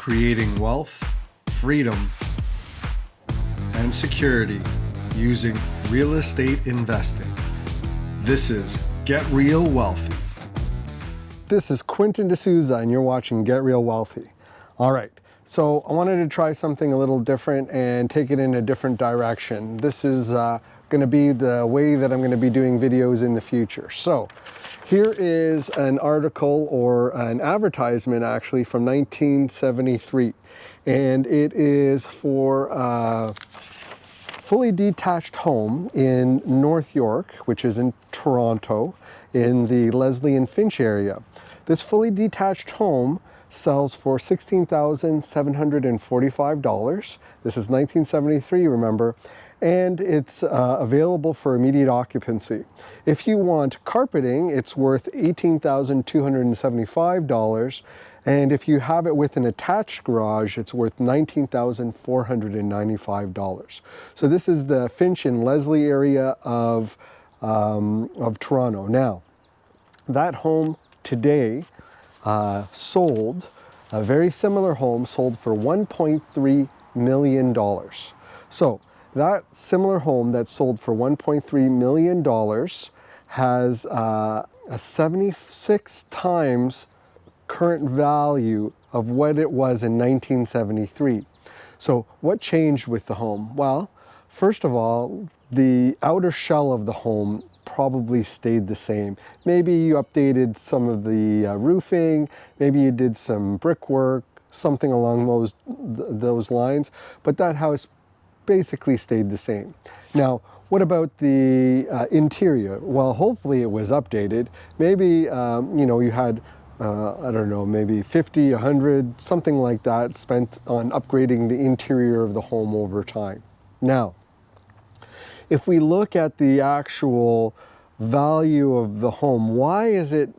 creating wealth, freedom, and security using real estate investing. This is Get Real Wealthy. This is Quentin D'Souza and you're watching Get Real Wealthy. All right, so I wanted to try something a little different and take it in a different direction. This is going to be the way that I'm going to be doing videos in the future. So here is an article or an advertisement actually from 1973, and it is for a fully detached home in North York, which is in Toronto, in the Leslie and Finch area. This fully detached home sells for $16,745. This is 1973, remember, and it's available for immediate occupancy. If you want carpeting, it's worth $18,275, and if you have it with an attached garage, it's worth $19,495. So this is the Finch and Leslie area of Toronto. Now, that home today sold, a very similar home sold for $1.3 million. So that similar home that sold for $1.3 million has a 76 times current value of what it was in 1973. So what changed with the home? Well, first of all, the outer shell of the home probably stayed the same. Maybe you updated some of the roofing, maybe you did some brickwork, something along those lines, but that house basically stayed the same. Now, what about the interior? Well, hopefully it was updated. Maybe, you had, I don't know, maybe 50, 100, something like that spent on upgrading the interior of the home over time. Now, if we look at the actual value of the home, why is it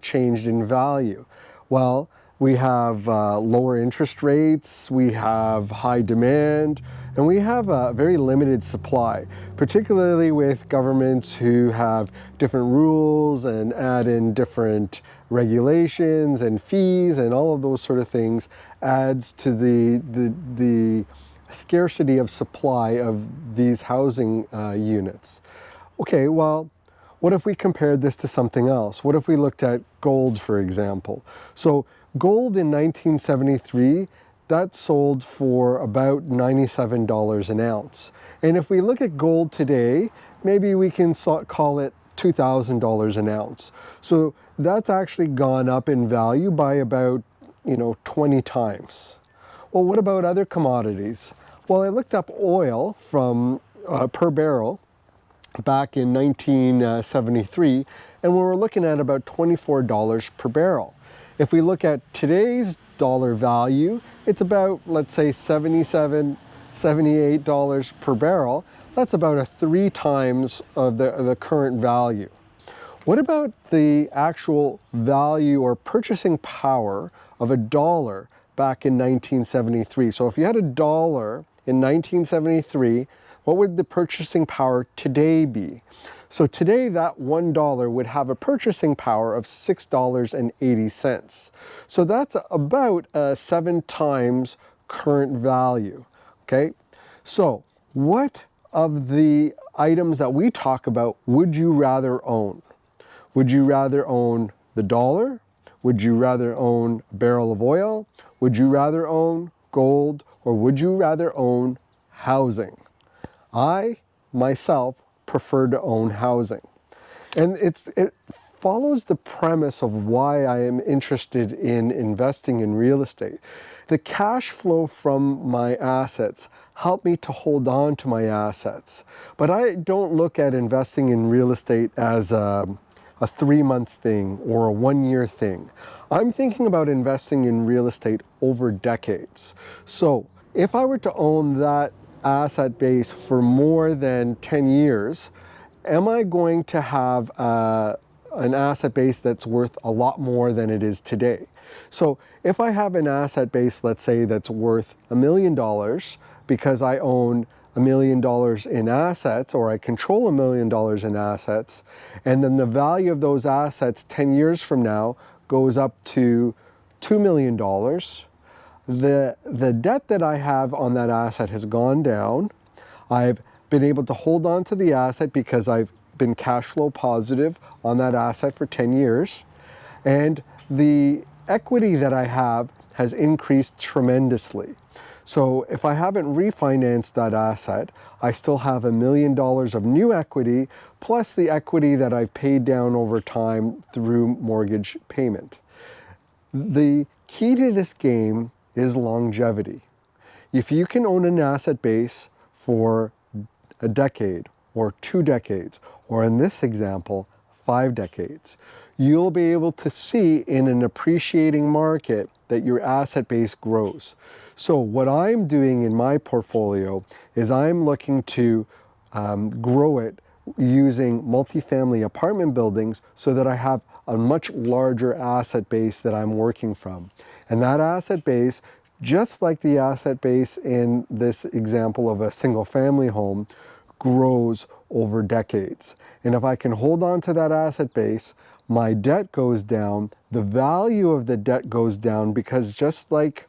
changed in value? Well, we have lower interest rates, we have high demand, and we have a very limited supply, particularly with governments who have different rules and add in different regulations and fees and all of those sort of things adds to the scarcity of supply of these housing units. Okay, well, what if we compared this to something else? What if we looked at gold, for example? So gold in 1973, that sold for about $97 an ounce. And if we look at gold today, maybe we can call it $2,000 an ounce. So that's actually gone up in value by about 20 times. Well, what about other commodities? Well, I looked up oil from per barrel back in 1973, and we were looking at about $24 per barrel. If we look at today's dollar value, it's about, let's say, $77, $78 per barrel. That's about 3 times of the current value. What about the actual value or purchasing power of a dollar back in 1973? So if you had a dollar in 1973, what would the purchasing power today be? So today that $1 would have a purchasing power of $6.80. So that's about 7 times current value, okay? So what of the items that we talk about would you rather own? Would you rather own the dollar? Would you rather own a barrel of oil? Would you rather own gold? Or would you rather own housing? I, myself, prefer to own housing. And it follows the premise of why I am interested in investing in real estate. The cash flow from my assets help me to hold on to my assets. But I don't look at investing in real estate as a 3-month thing or a 1-year thing. I'm thinking about investing in real estate over decades. So if I were to own that asset base for more than 10 years, am I going to have an asset base that's worth a lot more than it is today? So if I have an asset base, let's say, that's worth $1 million because I own $1 million in assets, or I control $1 million in assets, and then the value of those assets 10 years from now goes up to $2 million, the debt that I have on that asset has gone down. I've been able to hold on to the asset because I've been cash flow positive on that asset for 10 years. And the equity that I have has increased tremendously. So if I haven't refinanced that asset, I still have $1 million of new equity, plus the equity that I've paid down over time through mortgage payment. The key to this game is longevity. If you can own an asset base for a decade or 2 decades, or in this example, 5 decades, you'll be able to see in an appreciating market that your asset base grows. So what I'm doing in my portfolio is I'm looking to grow it using multifamily apartment buildings so that I have a much larger asset base that I'm working from. And that asset base, just like the asset base in this example of a single family home, grows over decades. And if I can hold on to that asset base, my debt goes down, the value of the debt goes down, because just like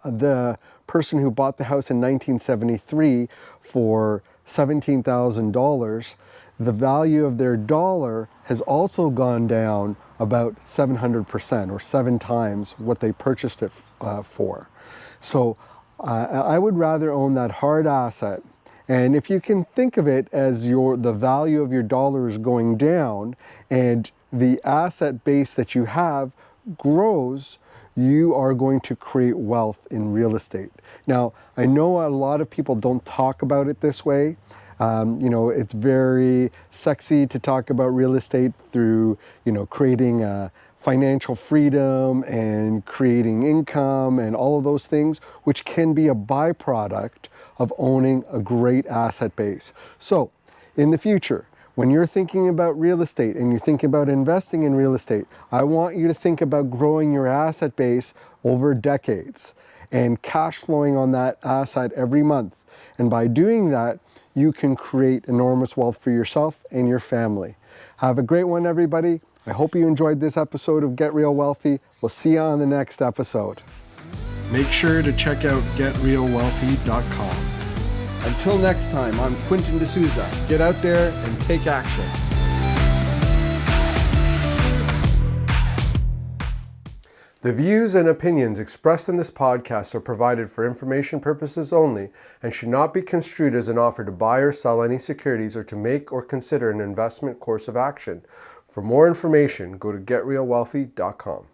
the person who bought the house in 1973 for $17,000, the value of their dollar has also gone down about 700%, or 7 times what they purchased it for. So I would rather own that hard asset. And if you can think of it as the value of your dollar is going down and the asset base that you have grows, you are going to create wealth in real estate. Now, I know a lot of people don't talk about it this way. It's very sexy to talk about real estate through, creating financial freedom and creating income and all of those things, which can be a byproduct of owning a great asset base. So in the future, when you're thinking about real estate and you think about investing in real estate, I want you to think about growing your asset base over decades and cash flowing on that asset every month. And by doing that, you can create enormous wealth for yourself and your family. Have a great one, everybody. I hope you enjoyed this episode of Get Real Wealthy. We'll see you on the next episode. Make sure to check out getrealwealthy.com. Until next time, I'm Quentin D'Souza. Get out there and take action. The views and opinions expressed in this podcast are provided for information purposes only and should not be construed as an offer to buy or sell any securities or to make or consider an investment course of action. For more information, go to getrealwealthy.com.